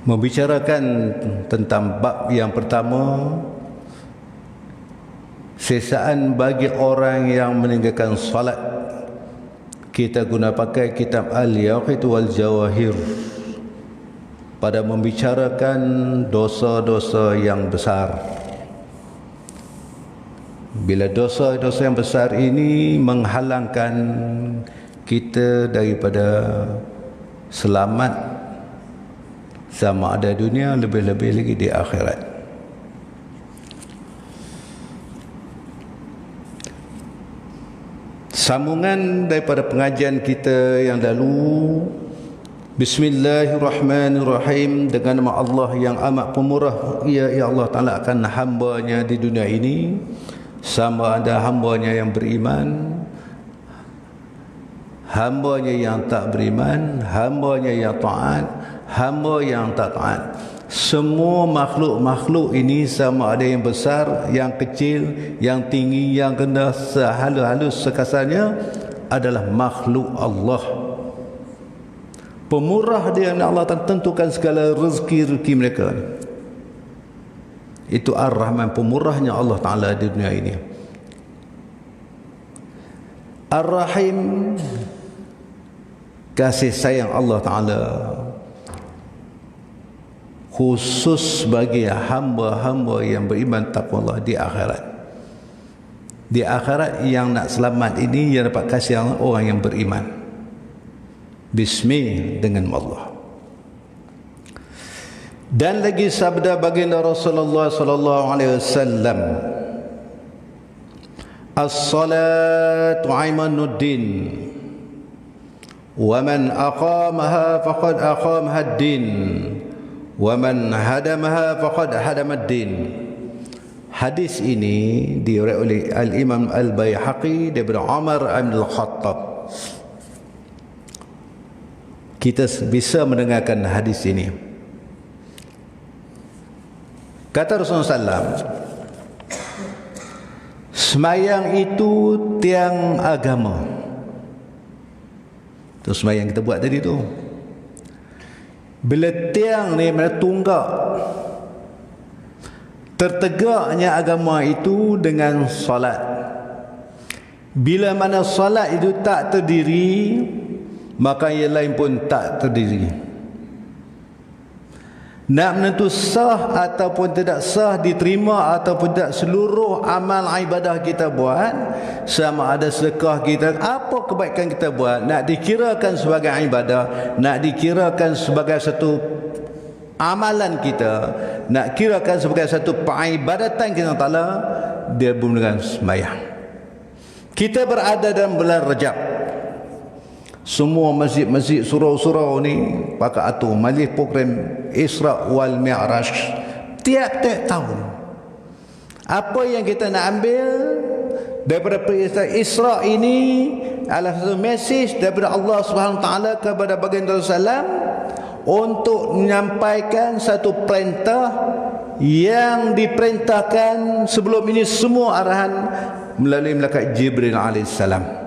membicarakan tentang bab yang pertama, sesaan bagi orang yang meninggalkan salat. Kita guna pakai kitab Al-Yaqit wal Jawahir pada membicarakan dosa-dosa yang besar. Bila dosa-dosa yang besar ini menghalangkan kita daripada selamat sama ada dunia, lebih-lebih lagi di akhirat. Sambungan daripada pengajian kita yang lalu, Bismillahirrahmanirrahim, dengan nama Allah yang amat pemurah. Ya Allah Ta'ala akan hambanya di dunia ini, sama ada hambanya yang beriman, hambanya yang tak beriman, hambanya yang taat, hamba yang tak taat. Semua makhluk-makhluk ini, sama ada yang besar, yang kecil, yang tinggi, yang rendah, sehalus-halus sekasarnya, adalah makhluk Allah. Pemurah dia, Allah tentukan segala rezeki-rezeki mereka. Itu Ar-Rahman, pemurahnya Allah Ta'ala di dunia ini. Ar-Rahim, kasih sayang Allah Ta'ala khusus bagi hamba-hamba yang beriman takwa Allah di akhirat. Di akhirat yang nak selamat ini, yang dapat kasih orang yang beriman. Bismi, dengan Allah. Dan lagi sabda baginda Rasulullah sallallahu alaihi wasallam, as-salatu imanuddin, wa man aqamaha faqad aqamaha ad-din, wa man hadamaha faqad hadama ad-din. Hadis ini diriwayatkan oleh Al-Imam Al-Baihaqi daripada Umar bin Al-Khattab. Kita bisa mendengarkan hadis ini. Kata Rasulullah SAW, semayang itu tiang agama. Itu semayang kita buat tadi tu. Bila tiang ni mana tunggak, tertegaknya agama itu dengan salat. Bila mana salat itu tak terdiri, maka yang lain pun tak terdiri. Nak menentu sah ataupun tidak sah, diterima ataupun tidak, seluruh amal ibadah kita buat, sama ada sedekah kita, apa kebaikan kita buat, nak dikirakan sebagai ibadah, nak dikirakan sebagai satu amalan kita, nak kirakan sebagai satu peribadatan kita Ta'ala, dia berhubung dengan sembahyang. Kita berada dalam bulan Rajab. Semua masjid-masjid surau-surau ni pakai atur majlis program Isra wal Mi'raj tiap-tiap tahun. Apa yang kita nak ambil daripada peristiwa Isra ini adalah satu mesej daripada Allah Subhanahu Taala kepada baginda Rasulullah untuk menyampaikan satu perintah yang diperintahkan sebelum ini, semua arahan melalui malaikat Jibril alaihissalam.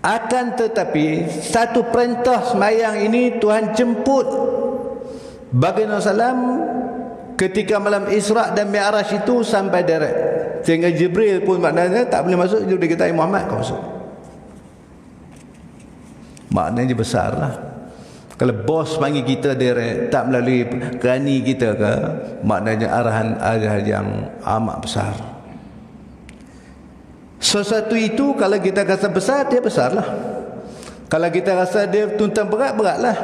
Akan tetapi satu perintah semayang ini Tuhan jemput baginda Rasulullah ketika malam Isra dan Mi'raj itu sampai direct, sehingga Jibril pun maknanya tak boleh masuk. Dia kata, Muhammad kau masuk. Maknanya besar lah. Kalau bos panggil kita direct, tak melalui kerani kita ke, maknanya arahan yang amat besar. Sesuatu itu kalau kita rasa besar, dia besarlah. Kalau kita rasa dia tuntang berat, beratlah.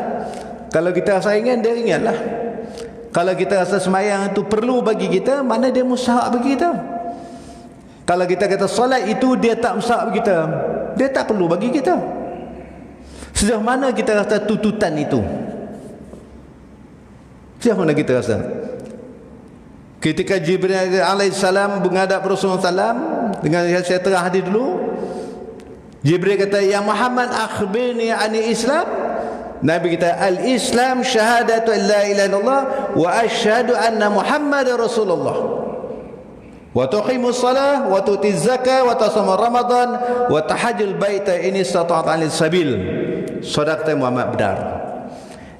Kalau kita rasa ringan, dia ringanlah. Kalau kita rasa semayang itu perlu bagi kita, mana dia mustahak bagi kita. Kalau kita kata solat itu dia tak mustahak bagi kita, dia tak perlu bagi kita. Sejauh mana kita rasa tuntutan itu? Sejauh mana kita rasa? Ketika Jibril alaihissalam menghadap Rasulullah SAW, dengan saya terang hadis dulu, Jibril kata, ya Muhammad akhbirni ani Islam. Nabi kata, al-Islam syahadatu la ilaha illallah wa asyhadu anna Muhammadar Rasulullah wa tuqimus salah wa tutuz zakah wa tasum Ramadan wa tahajjul baita in istata'ta 'alal sabil. Sadaqta Muhammad, benar.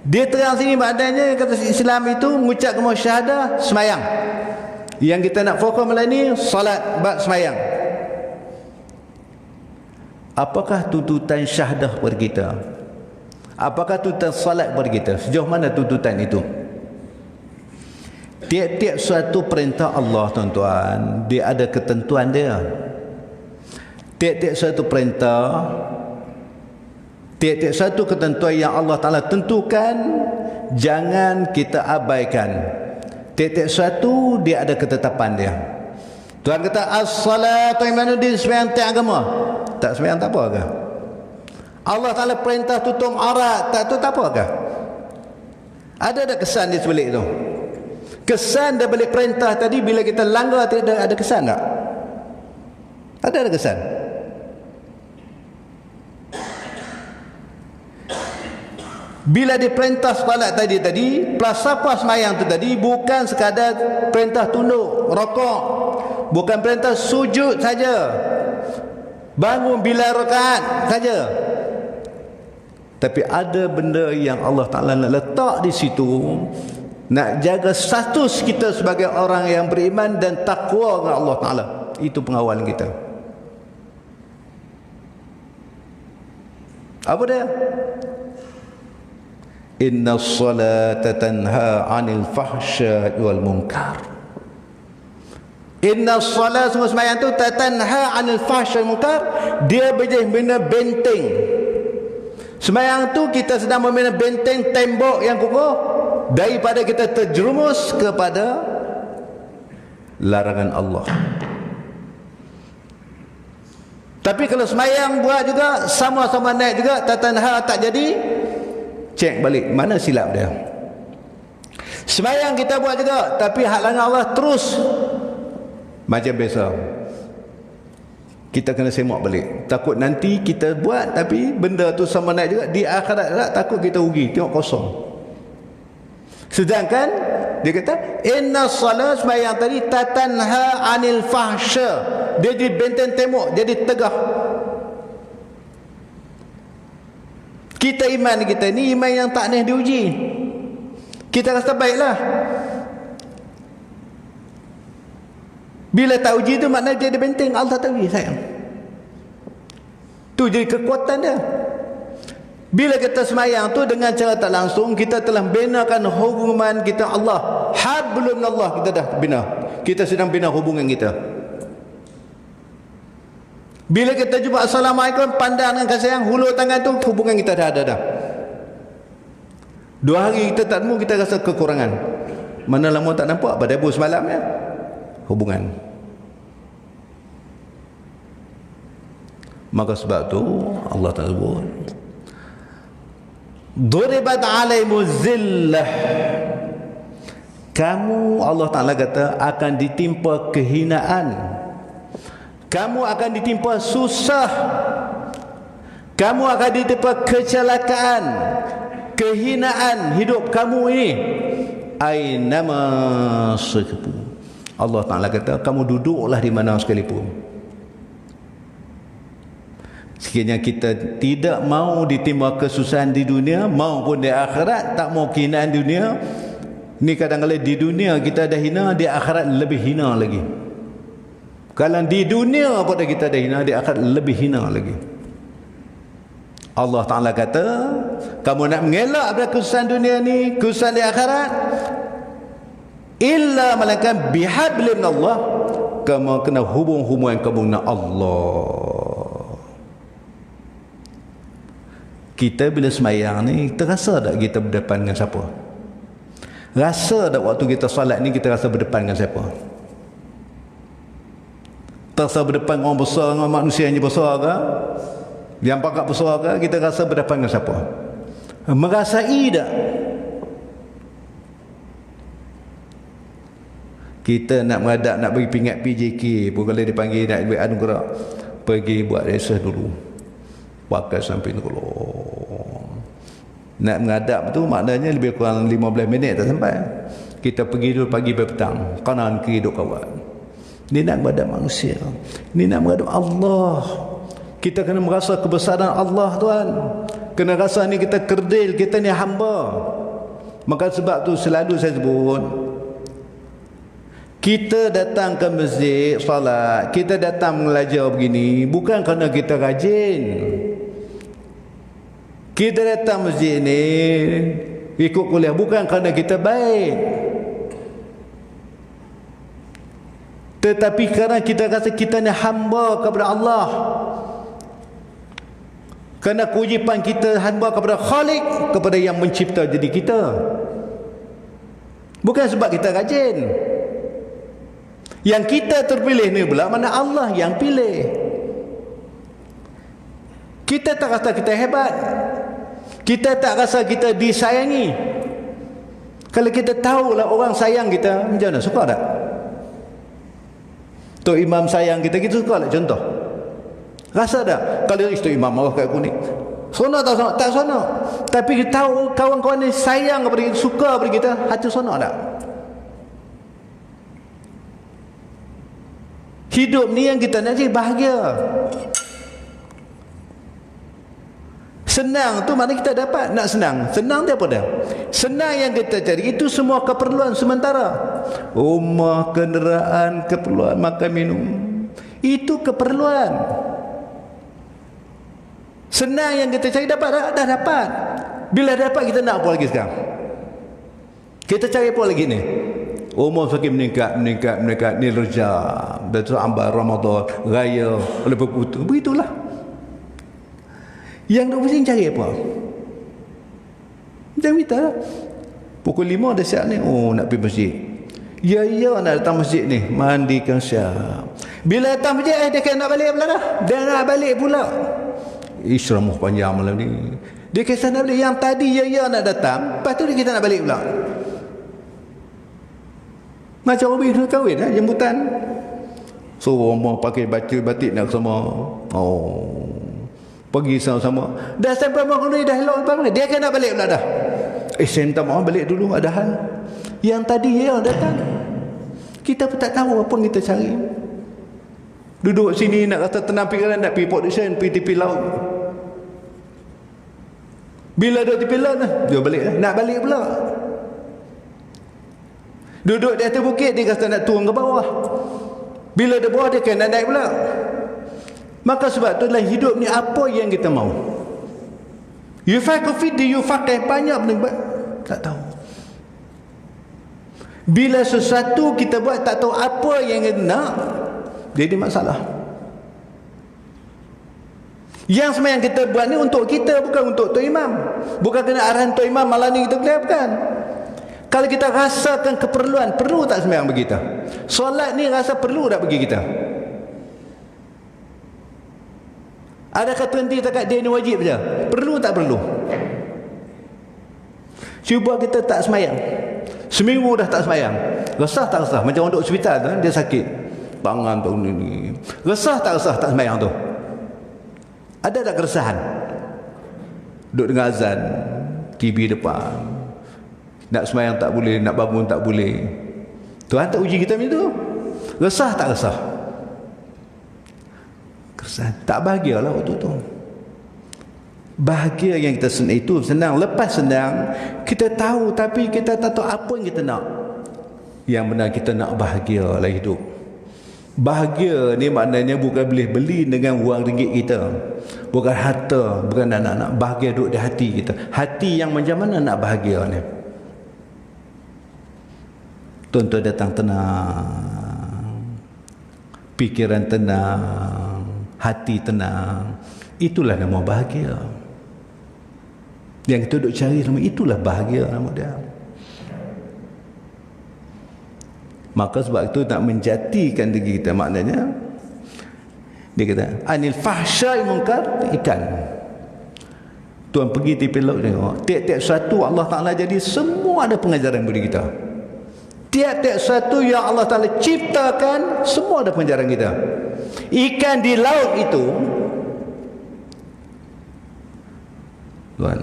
Dia terang sini maknanya kata Islam itu mengucap kalimah syahadah semayang. Yang kita nak fokus malam ni solat bab semayang. Apakah tuntutan syahadah kepada kita? Apakah tuntutan solat kepada kita? Sejauh mana tuntutan itu? Tiap-tiap suatu perintah Allah, tuan-tuan, dia ada ketentuan dia. Tiap-tiap suatu perintah, tiap-tiap suatu ketentuan yang Allah Ta'ala tentukan, jangan kita abaikan. Tiap-tiap suatu dia ada ketetapan dia. Tuhan kata as-salatu imanuddin, sembahyang tiap agama. Tak sembahyang tak apa ke? Allah Ta'ala perintah tutup aurat, tak apa ke? Ada kesan di sebalik tu? Kesan dari balik perintah tadi, bila kita langgar tidak ada kesan tak? Ada kesan. Bila diperintah solat tadi plasapa semayang tu tadi bukan sekadar perintah tunduk, rokok, bukan perintah sujud saja, bangun bila rakaat saja. Tapi ada benda yang Allah Ta'ala nak letak di situ, nak jaga status kita sebagai orang yang beriman dan takwa kepada Allah Ta'ala. Itu pengawalan kita. Apa dia? Inna salata tanha 'anil fahsya'i wal munkar. Inna salat, sungguh sembahyang tu tanha 'anil fahsya'i wal munkar, dia bina benteng. Sembahyang tu kita sedang membina benteng, tembok yang kokoh daripada kita terjerumus kepada larangan Allah. Tapi kalau sembahyang buat juga sama-sama naik juga, tanha tak jadi, cek balik mana silap dia. Sembahyang kita buat juga, tapi hak larangan Allah terus macam biasa. Kita kena semak balik. Takut nanti kita buat tapi benda tu sama naik juga, di akhirat tak, takut kita rugi, tengok kosong. Sedangkan dia kata inna salat, sembahyang tadi tatanha 'anil fahsya, dia jadi benteng tembok, jadi tegah. Kita iman kita ni iman yang tak boleh diuji. Kita rasa baiklah. Bila tak uji tu maknanya dia ada benteng, Allah tak uji sayang. Tu jadi kekuatan dia. Bila kita semayang tu dengan cara tak langsung, kita telah binakan hubungan kita Allah. Had belum Allah kita dah bina. Kita sedang bina hubungan kita. Bila kita jumpa assalamualaikum, pandang dengan kasih sayang, hulur tangan tu, hubungan kita dah ada dah. 2 hari kita tak temu, kita rasa kekurangan. Mana lama tak nampak, pada ibu semalam ya. Hubungan. Maka sebab tu Allah Ta'ala sebut duribat alaimuz zillah, kamu, Allah Ta'ala kata, akan ditimpa kehinaan, kamu akan ditimpa susah, kamu akan ditimpa kecelakaan, kehinaan hidup kamu ini. Ainama sakatu, Allah Ta'ala kata, kamu duduklah di mana sekalipun. Sekiranya kita tidak mau ditimpa kesusahan di dunia maupun di akhirat, tak mau kehinaan di dunia ni, kadang-kadang di dunia kita dah hina, di akhirat lebih hina lagi. Kalau di dunia pada kita dah hina, di akhirat lebih hina lagi. Allah Ta'ala kata, kamu nak mengelak pada kesusahan dunia ni, kesusahan di akhirat, illa malaikat bihablin Allah, kamu kena hubung-hubungan kamu dengan Allah. Kita bila semayang ni, kita rasa tak kita berdepan dengan siapa? Rasa tak waktu kita solat ni, kita rasa berdepan dengan siapa? Terasa berdepan orang besar, dengan manusia yang besar ke? Yang pakak besar ke? Kita rasa berdepan dengan siapa? Merasai tak? Kita nak menghadap, nak bagi pingat PJK pun, kalau dipanggil nak buat anugerah, pergi buat reses dulu, pakai samping dulu. Nak menghadap tu maknanya lebih kurang 15 minit tak sampai. Kita pergi dulu pagi petang, kanan kiri duk kawat. Ni nak menghadap manusia, ni nak menghadap Allah. Kita kena merasa kebesaran Allah, tuan. Kena rasa ni kita kerdil, kita ni hamba. Maka sebab tu selalu saya sebut, kita datang ke masjid solat, kita datang belajar begini bukan kerana kita rajin. Kita datang masjid ni ikut kuliah bukan kerana kita baik, tetapi kerana kita rasa kita ni hamba kepada Allah, kerana kewajipan kita hamba kepada Khalik, kepada yang mencipta diri kita, bukan sebab kita rajin. Yang kita terpilih ni pula mana Allah yang pilih. Kita tak rasa kita hebat, kita tak rasa kita disayangi. Kalau kita tahulah orang sayang kita, macam mana? Suka tak? Tok Imam sayang kita, kita suka tak? Contoh, rasa tak? Kalau Tok Imam marah kat aku ni, sonok tak sonok? Tak sonok. Tapi kita tahu kawan-kawan ni sayang kepada kita, suka kepada kita, hati sonok tak? Hidup ni yang kita nak jadi bahagia. Senang tu mana kita dapat? Nak senang, senang dia apa dah? Senang yang kita cari itu semua keperluan sementara. Rumah, kenderaan, keperluan makan minum, itu keperluan. Senang yang kita cari dapat, dah dapat. Bila dapat kita nak apa lagi sekarang? Kita cari apa lagi ni? Umur semakin meningkat ni Rejab, betul ambar Ramadan, raya, lepas putus, begitulah. Yang nak pusing cari apa? Macam kita lah. Pukul 5 dah siap ni, oh nak pergi masjid. Ya nak datang masjid ni, mandikan siap. Bila datang masjid, dia kena nak balik pula dah. Dia nak balik pula. Ramuh panjang malam ni. Dia kisah nak balik. Yang tadi ya nak datang, lepas tu dia kata nak balik pula. Macam orang dah kahwin lah, jemputan. So orang pakai batik nak sama. Oh, pergi sama-sama. Dah sampai makan ni, dah elok lepas dia akan nak balik pula dah. Saya minta maaf, balik dulu, ada hal. Yang tadi ya datang, kita pun tak tahu apa yang kita cari. Duduk sini nak kata tenang fikiran, nak pergi Port Dickson, pergi tepi laut. Bila dah tepi laut dia balik lah. Nak balik pula. Duduk di atas bukit, dia kata nak turun ke bawah. Bila dia bawah, dia kena naik pula. Maka sebab tu dalam hidup ni, apa yang kita mau? Yufaqih banyak benda tak tahu. Bila sesuatu kita buat tak tahu apa yang kita nak, jadi masalah. Yang sebenarnya kita buat ni untuk kita, bukan untuk Tok Imam. Bukan kena arahan Tok Imam malam ni kita boleh, bukan. Kalau kita rasakan keperluan, perlu tak sembahyang bagi kita? Solat ni rasa perlu tak bagi kita? Adakah terhenti takat dia ni wajib saja? Perlu tak perlu? Cuba kita tak sembahyang, seminggu dah tak sembahyang, resah tak resah? Macam orang duduk hospital tu, dia sakit tangan tu ni, resah tak resah tak sembahyang tu? Ada tak keresahan? Duduk dengan azan, TV depan, nak sembahyang tak boleh, nak bangun tak boleh. Tuhan tak uji kita macam tu. Resah tak resah? Keresahan. Tak bahagialah waktu tu. Bahagia yang kita senang itu senang. Lepas senang, kita tahu tapi kita tak tahu apa yang kita nak. Yang benar kita nak bahagia dalam hidup. Bahagia ni maknanya bukan boleh beli dengan wang ringgit kita. Bukan harta, bukan anak-anak. Bahagia duduk di hati kita. Hati yang macam mana nak bahagia ni? Tuan-tuan datang tenang, pikiran tenang, hati tenang. Itulah nama bahagia. Yang kita duduk cari nama, itulah bahagia nama dia. Maka sebab itu nak menjatikan diri kita, maknanya dia kata anil fahsyai munkar, ikan. Tuan pergi tepi laut tengok, tiap-tiap satu Allah Ta'ala jadi semua ada pengajaran bagi kita. Tiap-tiap satu yang Allah Ta'ala ciptakan, semua ada pengajaran kita. Ikan di laut itu, tuan,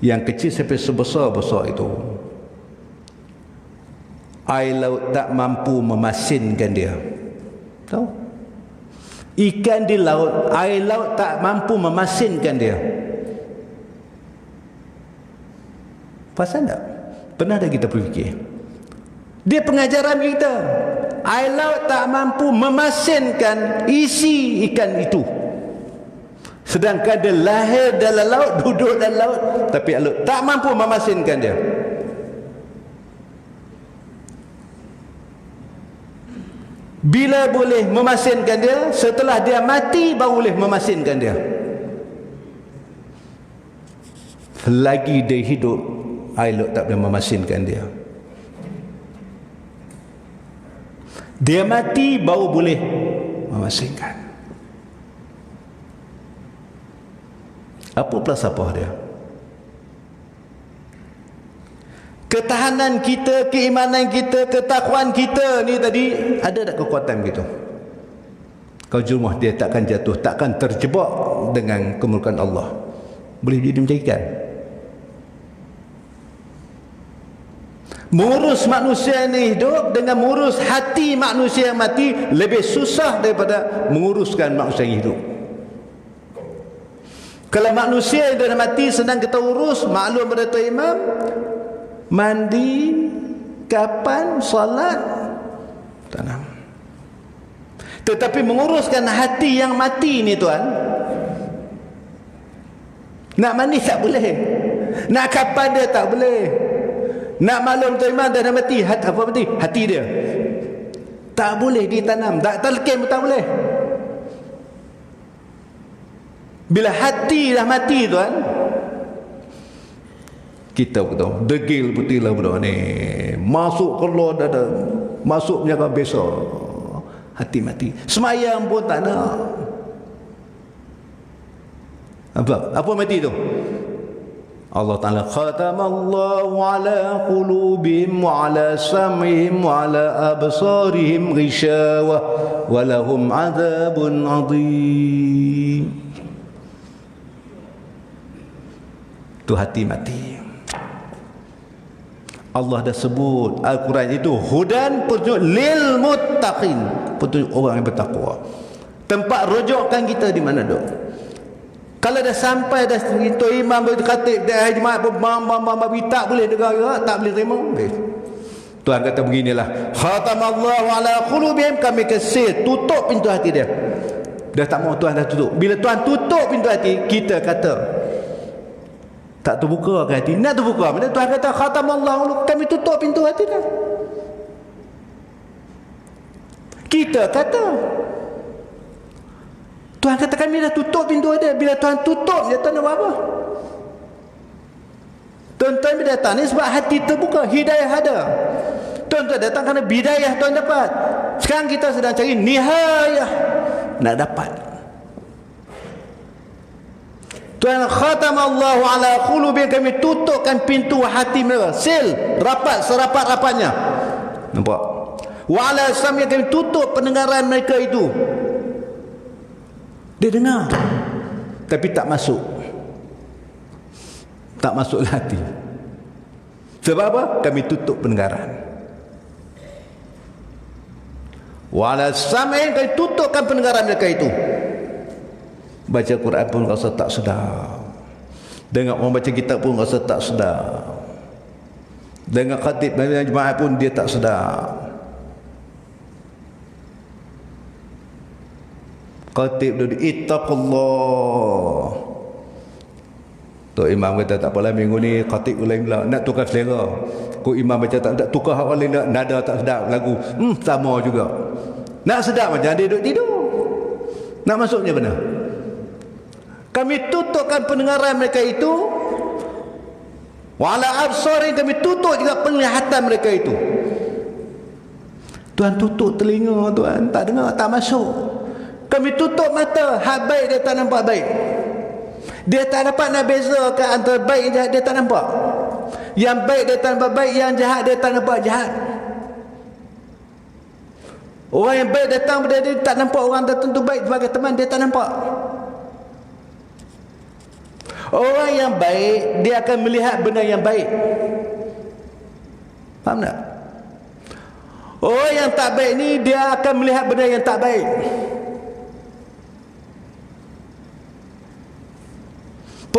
yang kecil sampai sebesar-besar itu, air laut tak mampu memasinkan dia. Tahu? Ikan di laut, air laut tak mampu memasinkan dia. Perasan tak? Pernah tak kita berfikir? Dia pengajaran kita. Air laut tak mampu memasinkan isi ikan itu. Sedangkan dia lahir dalam laut, duduk dalam laut, tapi laut tak mampu memasinkan dia. Bila boleh memasinkan dia? Setelah dia mati baru boleh memasinkan dia. Selagi dia hidup, air laut tak boleh memasinkan dia. Dia mati baru boleh memasinkan. Apa falsafah dia? Ketahanan kita, keimanan kita, ketakwaan kita ni tadi, ada tak kekuatan gitu? Kalau jumlah dia takkan jatuh, takkan terjebak dengan kemurkaan Allah. Boleh jadi macam ikan. Mengurus manusia ni hidup dengan mengurus hati manusia yang mati lebih susah daripada menguruskan manusia yang hidup. Kalau manusia yang dah mati senang kita urus, maklum pada Tuan Imam, mandi, kapan, salat, tanam. Tetapi menguruskan hati yang mati ni tuan, nak mandi tak boleh, nak kapan dia tak boleh, nak maklum Tuan Imam dah mati, apa mati? Hati dia tak boleh ditanam, tak talqin pun tak boleh. Bila hati dah mati tuan, kita tahu degil putih lah budak ni, masuk keluar dada, masuk menjaga besok, hati mati, semayang pun tak nak. Apa mati tu? Allah Ta'ala khatamallahu ala qulubihim wa ala sam'ihim wa ala absarihim ghishawah wa lahum azabun adhim. Tu hati mati. Allah dah sebut Al-Quran itu hudan, petunjuk lil muttaqin, petunjuk orang yang bertakwa. Tempat rujukkan kita di mana dok? Kalau dah sampai dah itu imam berkhatib dah jemaat tak boleh dengar, tak boleh terima. Tuhan kata beginilah, khatamallahu ala qulubihim, kami kesir, tutup pintu hati dia. Dah tak mau, Tuhan dah tutup. Bila Tuhan tutup pintu hati, kita kata tak terbuka ke hati? Nak terbuka. Bila Tuhan kata khatamallahu, kami tutup pintu hati dah. Kita kata Tuhan kata kami dah tutup pintu hati. Bila Tuhan tutup, dia tak nak buat apa? Tuan-tuan bila datang ni sebab hati terbuka, hidayah ada. Tuan-tuan datang kerana bidayah Tuhan dapat. Sekarang kita sedang cari nihayah, nak dapat. Tuhan khatamallahu ala qulubihim, kami tutupkan pintu hati mereka, sil, rapat, serapat-rapatnya. Nampak? Wa ala sam'ihim, kami tutup pendengaran mereka itu. Dia dengar, tapi tak masuk. Tak masuk hati. Sebab apa? Kami tutup pendengaran. Wa ala sam'ihim, kami tutupkan pendengaran mereka itu. Baca Quran pun rasa tak sedar, dengar orang baca kitab pun rasa tak sedar, dengar khatib dan jemaah pun dia tak sedar. Khatib dia ittaqullah. Tu imam kata tak apalah, minggu ni khatib lain pula nak tukar selera. Kau imam baca tak tukar hak lain, nada tak sedap lagu. Sama juga. Nak sedap macam dia duduk tidur. Nak masuknya benar. Kami tutupkan pendengaran mereka itu. Wala absarin, kami tutup juga penglihatan mereka itu. Tuhan tutup telinga, Tuhan tak dengar, tak masuk. Kami tutup mata, hak baik dia tak nampak baik. Dia tak dapat nak bezakan antara baik dan jahat, dia tak nampak. Yang baik dia tak nampak baik, yang jahat dia tak nampak jahat. Orang yang baik datang pada dia tak nampak orang tertentu baik sebagai teman, dia tak nampak. Orang yang baik, dia akan melihat benda yang baik. Faham tak? Orang yang tak baik ni, dia akan melihat benda yang tak baik.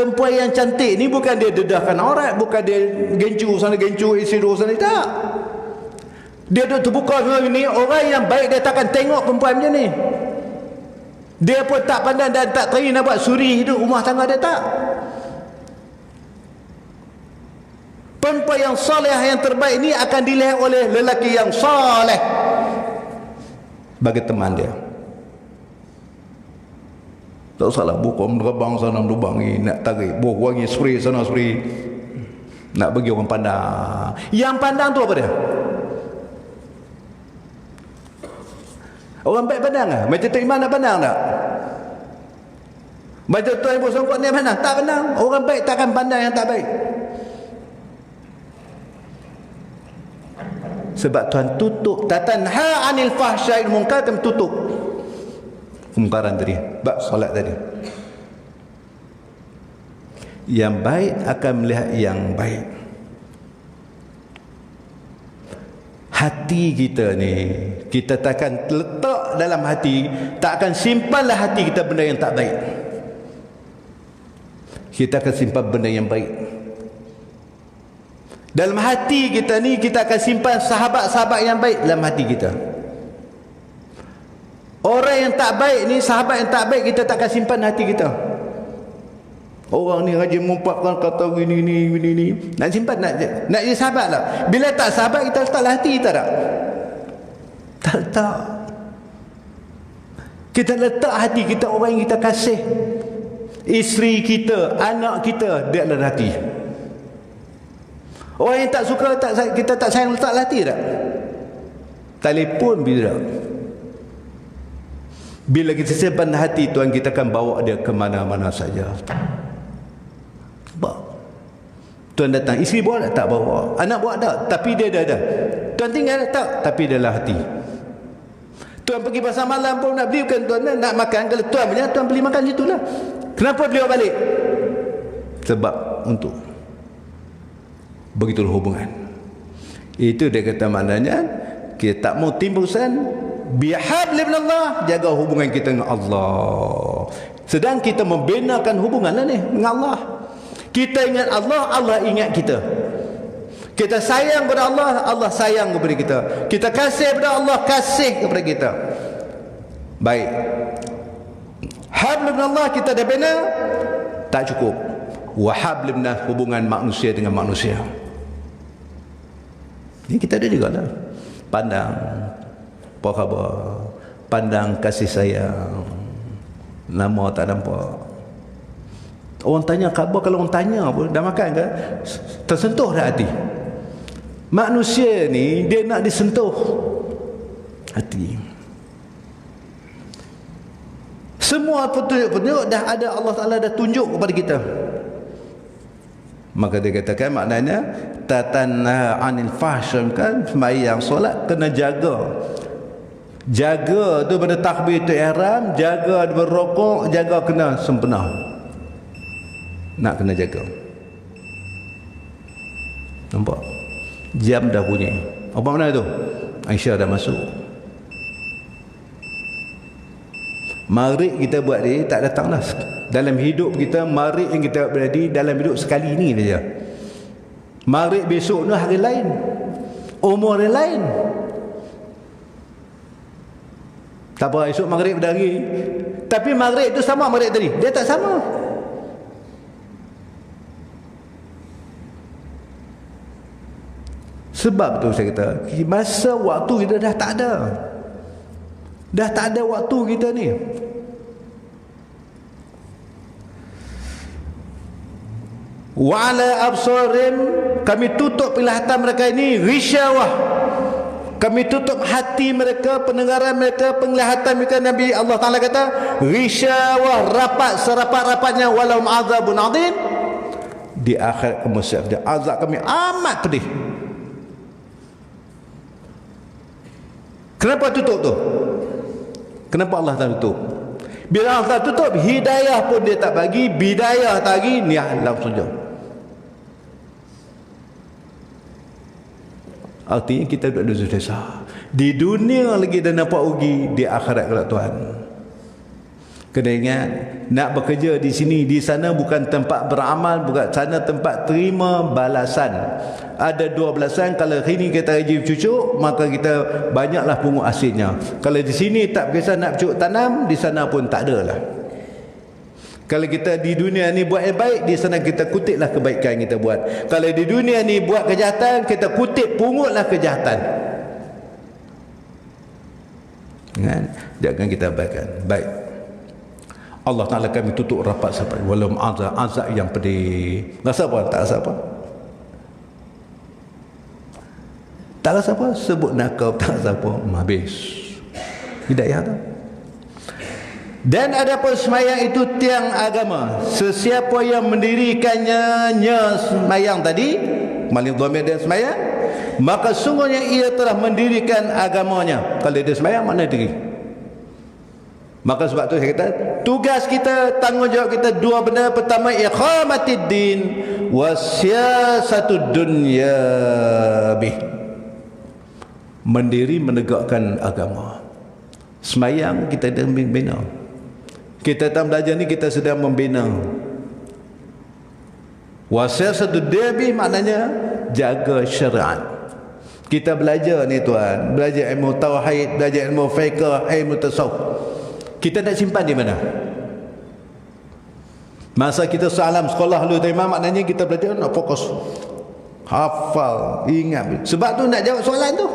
Perempuan yang cantik ni bukan dia dedahkan aurat, bukan dia gencu sana gencu isi dua sana, tak. Dia duduk terbuka ni, orang yang baik dia takkan tengok perempuan macam ni. Dia pun tak pandang dan tak terin nak buat suri hidup rumah tangga dia, tak. Perempuan yang soleh yang terbaik ni akan dilihat oleh lelaki yang soleh bagi teman dia. Tak usahlah buka menerbang sana menerbang ni, nak tarik buah wangi spray sana spray, nak bagi orang pandang. Yang pandang tu apa dia? Orang baik pandang lah. Macam Tok Iman nak pandang tak? Macam Tuan Ibu Songkot ni pandang? Tak pandang. Orang baik takkan pandang yang tak baik. Sebab Tuhan tutup. Tatanha anil fahsya'il munkar, kami tutup kemungkaran tadi, bab solat tadi. Yang baik akan melihat yang baik. Hati kita ni, kita takkan letak dalam hati, tak akan simpanlah hati kita benda yang tak baik. Kita akan simpan benda yang baik. Dalam hati kita ni, kita akan simpan sahabat-sahabat yang baik dalam hati kita. Orang yang tak baik ni, sahabat yang tak baik, kita takkan simpan hati kita. Orang ni rajin mumpatkan kata gini ni. Nak simpan, nak jadi sahabat lah. Bila tak sahabat, kita letaklah hati kita tak? Tak letak. Kita letak hati kita orang yang kita kasih. Isteri kita, anak kita, dia adalah hati. Orang yang tak suka, kita tak sayang, letaklah hati tak? Telefon bila kita simpan hati, Tuhan kita akan bawa dia ke mana-mana saja. Sebab Tuhan datang, isteri bawa tak bawa, anak bawa tak, tapi dia dah ada. Tuhan tinggal tak, tapi dia lah hati. Tuhan pergi pasar malam pun nak beli, bukan Tuhan nak makan. Kalau Tuhan punya, Tuhan beli makan situlah. Kenapa beliau balik? Sebab untuk begitulah hubungan. Itu dia kata maknanya kita tak mau timbusan bihablillah, jaga hubungan kita dengan Allah. Sedang kita membinakan hubungan lah ni dengan Allah. Kita ingat Allah, Allah ingat kita. Kita sayang kepada Allah, Allah sayang kepada kita. Kita kasih kepada Allah, kasih kepada kita. Baik. Hablillah kita dah bina, tak cukup. Wa hablillah, hubungan manusia dengan manusia. Ini kita ada juga lah. Pandang apa khabar, pandang kasih sayang, nama tak nampak. Orang tanya khabar, kalau orang tanya apa, dah makan ke, tersentuh dah hati. Manusia ni dia nak disentuh hati. Semua petunjuk-petunjuk dah ada, Allah Ta'ala dah tunjuk kepada kita. Maka dia katakan maknanya tatanha anil fahsyam, kan sembahyang solat kena jaga. Jaga tu pada takbir tu ihram, jaga berrokok, jaga kena sempurna. Nak kena jaga. Nampak? Jam dah bunyi. Apa makna tu? Aisyah dah masuk. Maghrib kita buat ni tak datang lah. Dalam hidup kita, maghrib yang kita berada dalam hidup sekali ni saja. Maghrib besok ni hari lain, umur hari lain. Tak apa, esok maghrib dah hari. Tapi maghrib tu sama maghrib tadi, dia tak sama. Sebab tu saya kata, masa waktu kita dah tak ada. Dah tak ada waktu kita ni. Wa ala absarim, kami tutup penglihatan mereka ini risyawah. Kami tutup hati mereka, pendengaran mereka, penglihatan mereka. Nabi Allah Ta'ala kata risyawah, rapat serapat-rapatnya, walau azabun adzim. Di akhirat kemusyaf dia azab kami amat pedih. Kenapa tutup tu? Kenapa Allah tak tutup? Bila Allah tutup, hidayah pun dia tak bagi, bidayah tak bagi, ni Allah saja. Artinya kita duduk ada dosa. Di dunia lagi dah nampak rugi, di akhirat kelak Tuhan. Kena ingat, nak bekerja di sini, di sana bukan tempat beramal, bukan sana tempat terima balasan. Ada 2 balasan. Kalau hari ni kita rajin cucuk, maka kita banyaklah pungut hasilnya. Kalau di sini tak kisah nak cucuk tanam, di sana pun tak ada lah. Kalau kita di dunia ni buat yang baik, di sana kita kutiplah kebaikan kita buat. Kalau di dunia ni buat kejahatan, kita kutip pungutlah kejahatan. Kan? Jangan kita abaikan. Baik. Allah Ta'ala kami tutup rapat sampai walau azab yang pedih. Rasa apa? Tak rasa apa? Tak rasa apa? Sebut nakal, tak rasa apa? Habis. Hidayah tu. Dan adapun semayang itu tiang agama. Sesiapa yang mendirikannya semayang tadi, maling dhamir dan semayang, maka sungguhnya ia telah mendirikan agamanya. Kalau dia semayang, mana diri? Maka sebab tu saya kata, tugas kita, tanggungjawab kita 2 benda. Pertama, iqamatid din wa siyasatud dunya bih. Mendiri menegakkan agama. Semayang kita sedang membina. Kita tak belajar ni, kita sedang membina. Wa siyasatud dunya bih maknanya jaga syariat. Kita belajar ni tuan, belajar ilmu tauhid, belajar ilmu fiqh, ilmu tasawuf. Kita nak simpan di mana? Masa kita salam sekolah dulu terima, maknanya kita belajar nak fokus, hafal, ingat. Sebab tu nak jawab soalan tu,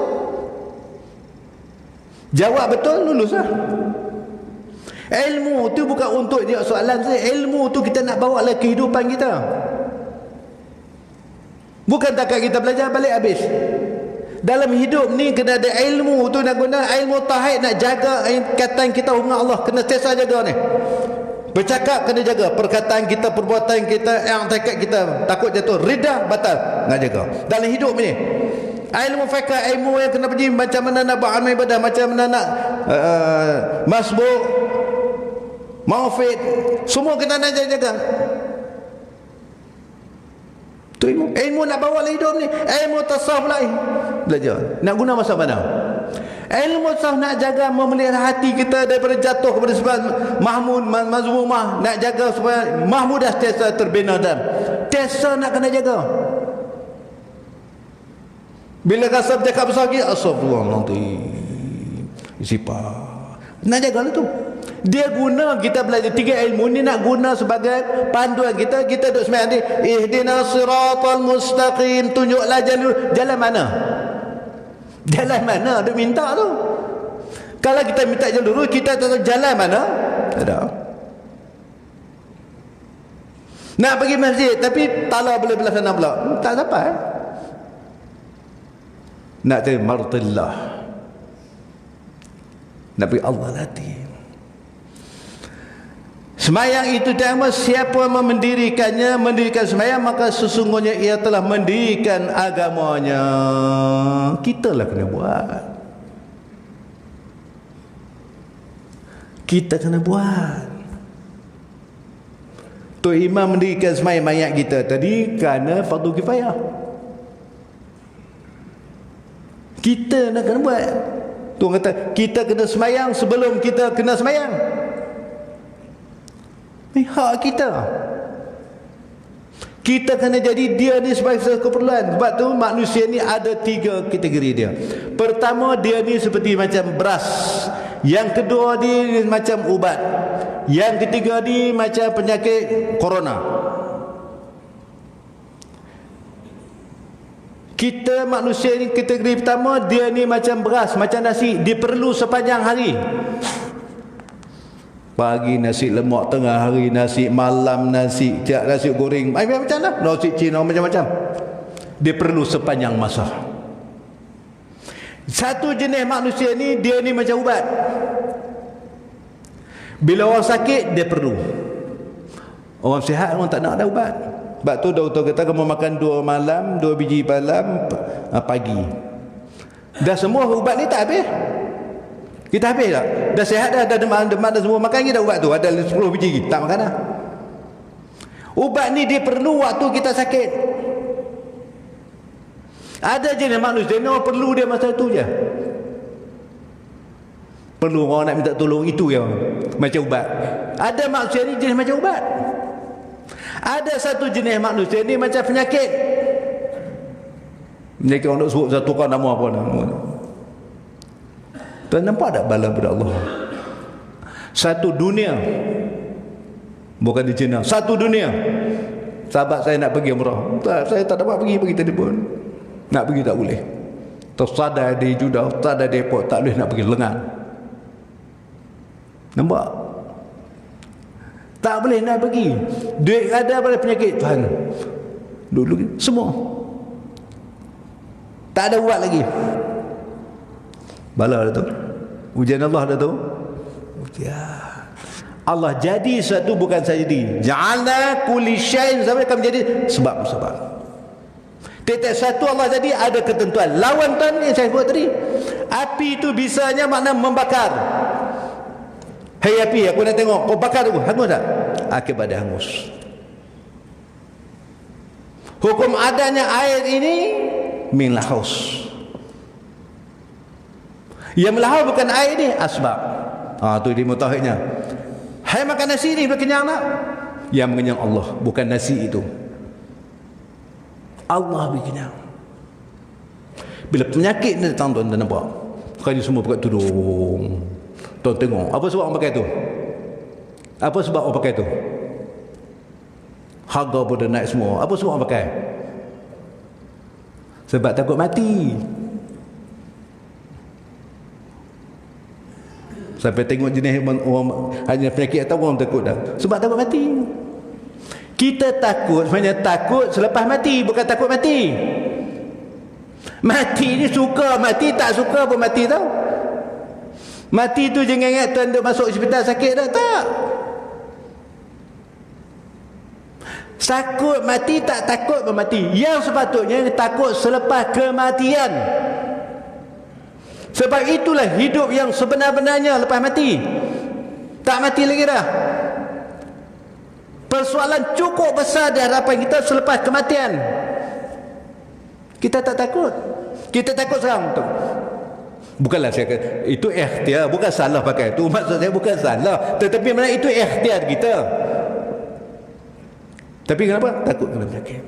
jawab betul, lulus lah. Ilmu tu bukan untuk jawab soalan saja. Ilmu tu kita nak bawa lah kehidupan kita. Bukan takat kita belajar balik habis. Dalam hidup ni kena ada ilmu tu, nak guna ilmu tauhid, nak jaga ikatan kita dengan Allah, kena sentiasa jaga ni. Bercakap kena jaga, perkataan kita, perbuatan kita, yang tekad kita, takut jatuh ridah batal, nak jaga dalam hidup ni. Ilmu fiqh, ilmu yang kena pergi macam mana nak buat amal ibadah, macam mana nak masbuk, maufid, semua kena nak jaga. Tu ilmu nak bawa lah hidup ni. Ilmu tasawuf lain belajar, nak guna masa mana? Ilmu tasawuf nak jaga, memelihara hati kita daripada jatuh kepada sebab mahmud, mazmumah, nak jaga supaya mahmudah sentiasa terbina dan sentiasa nak kena jaga. Bila rasa bercakap besar lagi, astagfirullah nanti sifat, nak jaga lah tu. Dia guna, kita belajar 3 ilmu ni nak guna sebagai panduan kita. Kita duduk sembahyang ni, ihdinas siratal mustaqim, tunjuklah jalan mana? Jalan mana duk minta tu? Kalau kita minta jalan lurus, kita tak tahu jalan mana? Tak ada. Nak pergi masjid tapi tala belah sana pula, tak sampai. Nak cari martillah, nak pergi Allah latih. Semayang itu tema, siapa yang mendirikan semayang, maka sesungguhnya ia telah mendirikan agamanya. Kita lah kena buat. Kita kena buat. Tok Imam mendirikan semayang mayat kita tadi kerana fardu kifayah. Kita nak kena buat. Tuan kata kita kena semayang sebelum kita kena semayang. Hak kita. Kita kena jadi dia ni sebagai keperluan. Sebab tu manusia ni ada 3 kategori dia. Pertama, dia ni seperti macam beras. Yang kedua, dia macam ubat. Yang ketiga, dia macam penyakit corona. Kita manusia ni kategori pertama, dia ni macam beras, macam nasi, dia perlu sepanjang hari. Pagi nasi lemak, tengah hari nasi, malam nasi, nasi goreng, macam mana? Nasi Cina macam-macam. Dia perlu sepanjang masa. Satu jenis manusia ni, dia ni macam ubat. Bila orang sakit, dia perlu. Orang sihat, orang tak nak ada ubat. Sebab tu doktor kata kamu makan 2 malam, 2 biji malam, pagi. Dah semua ubat ni tak habis. Kita habis tak? Dah sihat dah, dah demam dah semua, makan lagi dah ubat tu. Ada 10 biji lagi, tak makan dah. Ubat ni dia perlu waktu kita sakit. Ada jenis manusia ni perlu dia masa tu je. perlu orang nak minta tolong, itu yang macam ubat. Ada manusia ni jenis macam ubat. Ada satu jenis manusia ni macam penyakit. Penyakit orang nak suruh satu kan nama apa nama. Tuan nampak tak bala pada Allah? Satu dunia, bukan di China, satu dunia. Sahabat saya nak pergi umrah, saya tak dapat pergi telefon. Nak pergi tak boleh. Tersadar di Jeddah, tersadar di airport, tak boleh nak pergi, lengan. Nampak? Tak boleh nak pergi. Duit ada pada penyakit. Tuhan, dulu semua tak ada buat lagi. Bala dah tu. Ujian Allah dah tu. Ujian Allah jadi satu bukan saja di. Ja'alna kulli syai'in sampai kamu jadi sebab-sebab. Tiap-tiap satu Allah jadi ada ketentuan. Lawan tuan ni saya buat tadi. Api itu bisanya makna membakar. Hei api, aku nak tengok kau bakar aku, hangus tak? Akibat dia hangus. Hukum adanya air ini min lahaus. Yang melahau bukan air ni, asbab. Tu dia mutahidnya. Hai makan nasi ni berkenyang tak? Yang mengenyang Allah, bukan nasi itu. Allah berkenyang. Bila penyakit ni datang, tuan nampak, kali semua pakai tudung. Tuan tengok, apa sebab orang pakai tu? Apa sebab orang pakai tu? Harga pun dah naik semua. Apa sebab orang pakai? Sebab takut mati. Sampai tengok jenis orang hanya penyakit atau orang takut dah. Sebab takut mati. Kita takut, sebenarnya takut selepas mati, bukan takut mati. Mati ni suka mati, tak suka pun mati tau. Mati tu jangan ingat tuan duk masuk hospital sakit dah, tak. Takut mati, tak takut pun mati. Yang sepatutnya takut selepas kematian. Sebab itulah hidup yang sebenar-benarnya lepas mati. Tak mati lagi dah. Persoalan cukup besar di hadapan kita selepas kematian. Kita tak takut. Kita takut sekarang tu. Bukanlah saya kata itu ikhtiar, bukan salah pakai itu. Maksud saya bukan salah, tetapi mana itu ikhtiar kita. Tapi kenapa? Takut kena penyakit.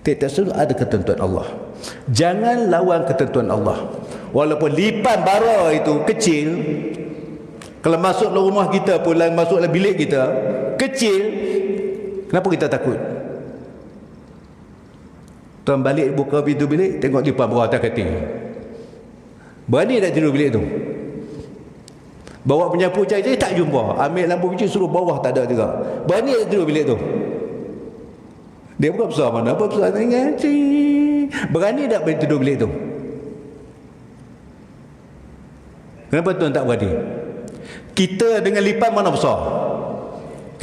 Tiap-tiap selalu ada ketentuan Allah. Jangan lawan ketentuan Allah. Walaupun lipan bara itu kecil, kalau masuk dalam rumah kita pun, masuk dalam bilik kita kecil, kenapa kita takut? Tuan balik buka pintu bilik, tengok lipan bara atas katil. Berani tak tidur bilik tu? Bawa penyapu cari tak jumpa. Ambil lampu pintu suruh bawah, tak ada juga. Berani tak tidur bilik tu? Dia bukan besar mana, apa besar sangat. Berani tak boleh tidur bilik tu? Kenapa tuan tak berani? Kita dengan lipan mana besar?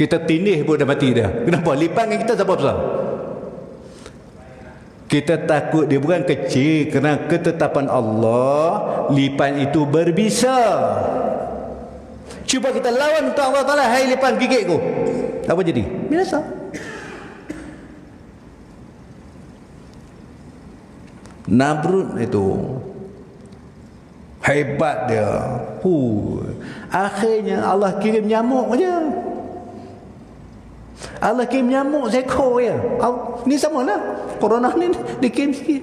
Kita tindih pun dah mati dah. Kenapa? Lipan dengan kita siapa besar? Kita takut dia bukan kecil, kerana ketetapan Allah lipan itu berbisa. Cuba kita lawan untuk Allah Ta'ala. Hai lipan gigitku, apa jadi? Biasa. Namrud itu hebat dia. Akhirnya Allah kirim nyamuk je. Allah kirim nyamuk seekor je. Ni sama lah. Corona ni dikirim sikit.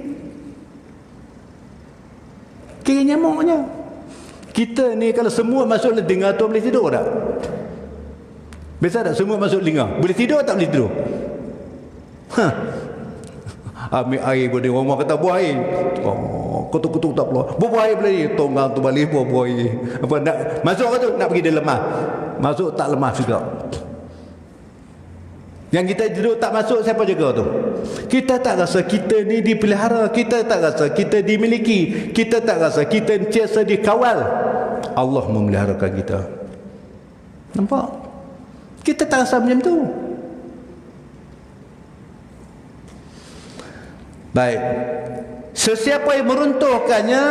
Kirim nyamuk je. Kita ni kalau semua masuk dalam telinga tu, boleh tidur tak? Biasa tak semua masuk telinga? Boleh tidur tak boleh tidur? Ambil air boleh, orang kata buah air. Ketuk-ketuk tak keluar. Buah air boleh, tonggang tu balik buah air. Apa nak masuk ke tu? Nak pergi dia lemah. Masuk tak lemah juga. Yang kita tidur tak masuk, siapa jaga tu? Kita tak rasa kita ni dipelihara, kita tak rasa kita dimiliki, kita tak rasa kita sentiasa dikawal. Allah memeliharakan kita. Nampak? Kita tak rasa macam tu. Baik. Sesiapa yang meruntuhkannya,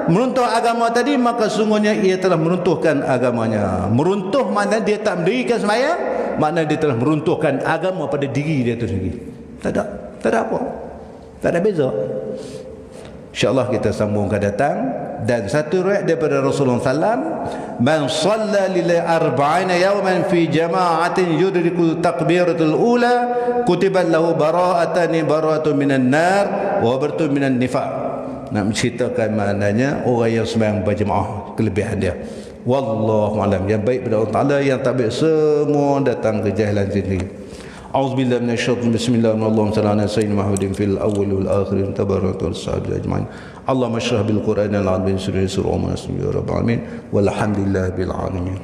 meruntuh agama tadi, maka sungguhnya ia telah meruntuhkan agamanya. Meruntuh makna dia tak mendirikan sembahyang, makna dia telah meruntuhkan agama pada diri dia tu sendiri. Tak ada apa. Tak ada beza. InsyaAllah kita sambung akan datang. Dan satu riwayat daripada Rasulullah SAW, man shalla lillahi arba'ina yawman fi jama'atin yudriku takbiratul ula kutibat lahu bara'atani bara'atun minan nar wa bara'atun minan nifaq. Nak menceritakan maknanya orang yang sembahyang berjemaah, kelebihan dia. Wallahu a'lam. Yang baik pada Allah Taala, yang tak baik semua datang kejahilan sendiri. A'udzubillahi minasyaitonir rajim. Bismillahirrahmanirrahim. Sallallahu alaihi wasallam Muhammadin fil awwal wal akhir tabaraka was-sahabatu ajmain. Allahumma shrah bil Qur'anil azim surah surah ya rabbal alamin walhamdulillahi bil alamin.